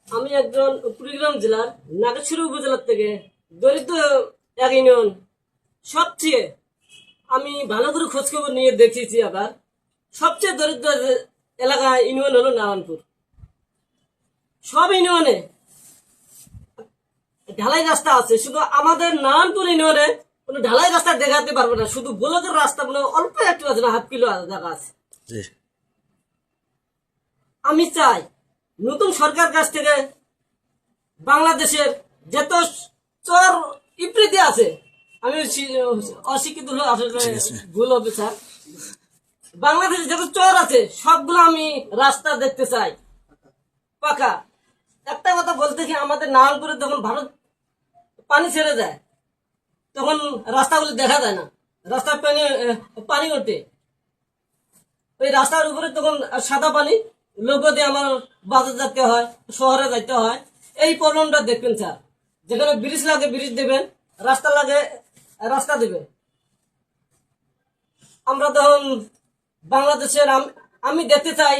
আমি একজন কুড়িগ্রাম জেলার নাগেশ্বরী উপজেলার থেকে দরিদ্র এক ইউনিয়ন। সবচেয়ে আমি ভালো করে খোঁজখবর নিয়ে দেখেছি। আবার সবচেয়ে দরিদ্র এলাকা ইউনিয়ন হলো নারায়ণপুর। সব ইউনিয়নে ঢালাই রাস্তা আছে, শুধু আমাদের নারায়ণপুর ইউনিয়নে কোনো ঢালাই রাস্তা দেখাতে পারবে না। শুধু ব্লকের রাস্তা মানে অল্প একটু আছে না, 1/2 কিলো জায়গা আছে। আমি চাই নতুন সরকার কাছ থেকে বাংলাদেশের যত চর ইপ্রিতি আছে, আমি অশিক্ষিত হলে আসলে ভুল হবে স্যার, বাংলাদেশে যত চর আছে সবগুলো আমি রাস্তা দেখতে চাই পাকা। একটা কথা বলতে কি, আমাদের নারায়ণপুরে যখন ভারত পানি ছেড়ে দেয় তখন রাস্তাগুলো দেখা যায় না, রাস্তার পানি ওঠে, ওই রাস্তার উপরে তখন সাদা পানি, লোক দিয়ে আমার বাজার যেতে হয়, শহরে যাইতে হয়। এই প্রবলেমটা দেখবেন স্যার, যেখানে ব্রিজ লাগে ব্রিজ দেবেন, রাস্তা লাগে রাস্তা দেবেন। আমরা তখন বাংলাদেশের আমি দেখতে চাই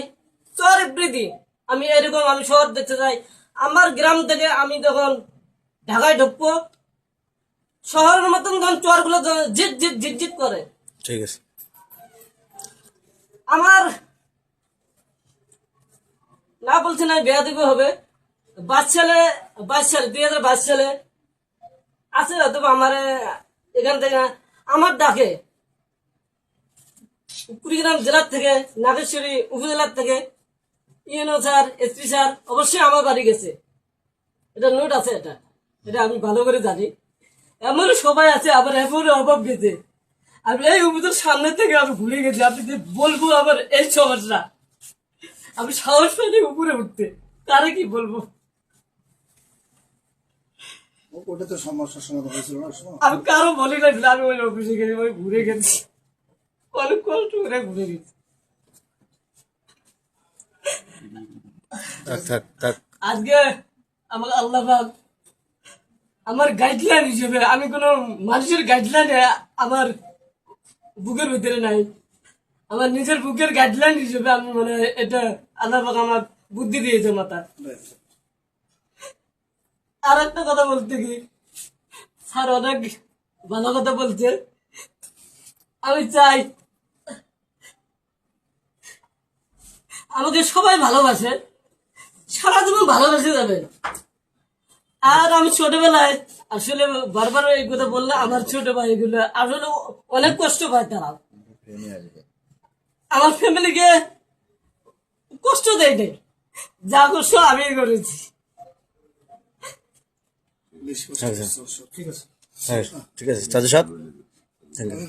চর বৃদ্ধি, আমি এরকম আমি শহর দেখতে চাই। আমার গ্রাম থেকে আমি যখন ঢাকায় ঢুকবো, শহরের মতন তখন চরগুলো জিট জিট জিট জিট করে। ঠিক আছে, আমার না বলছি না বিয়া দিবে হবে, 22 সালে 2022 সালে আছে হয়তো আমার এখান থেকে আমার ডাকে কুড়িগ্রাম জেলার থেকে, নাগেশ্বরী উপজেলার থেকে ইউএনও স্যার, এসপি স্যার অবশ্যই আমার বাড়ি গেছে। এটা নোট আছে, এটা এটা আমি ভালো করে জানি। এমন সবাই আছে, আবার এমন অভাব গেছে, আমি এই উপজেলার সামনে থেকে আমি ঘুরে গেছি। আপনি যে বলবো আবার এই সমস্যা, আমি সাহস পাইনি উপরে উঠতে, তারে কি বলবো। ওটা তো সমস্যার সমাধান হয়েছিল না। আমি কারো বলি না, আমি ওই অফিসে গেছি, ওই ঘুরে গেছি, অনেক কষ্ট করে ঘুরে গেছি। আজকে আমার আল্লাহ পাক আমার গাইডলাইন হিসেবে, আমি কোনো মানুষের গাইডলাইন আমার বুকের ভিতরে নাই, আমার নিজের বুকের গাইডলাইন হিসেবে আমি মানে এটা আল্লাহ পাক আমার বুদ্ধি দিয়েছে মাথা। আর একটা কথা বলতে কি, স্যার অনেক ভালো কথা বলছে। আমি চাই আমাকে সবাই ভালোবাসে, সারা জীবন ভালোবাসে যাবে। আর আমি ছোটবেলায় আসলে বারবার এই কথা বললে, আমার ছোট ভাই এগুলো আসলে অনেক কষ্ট পায়, তারা আমার ফ্যামিলিকে কষ্ট দেয় নাই, যা কষ্ট আমি করেছি। ঠিক আছে, ঠিক আছে চাচা সাহেব, থ্যাংক ইউ।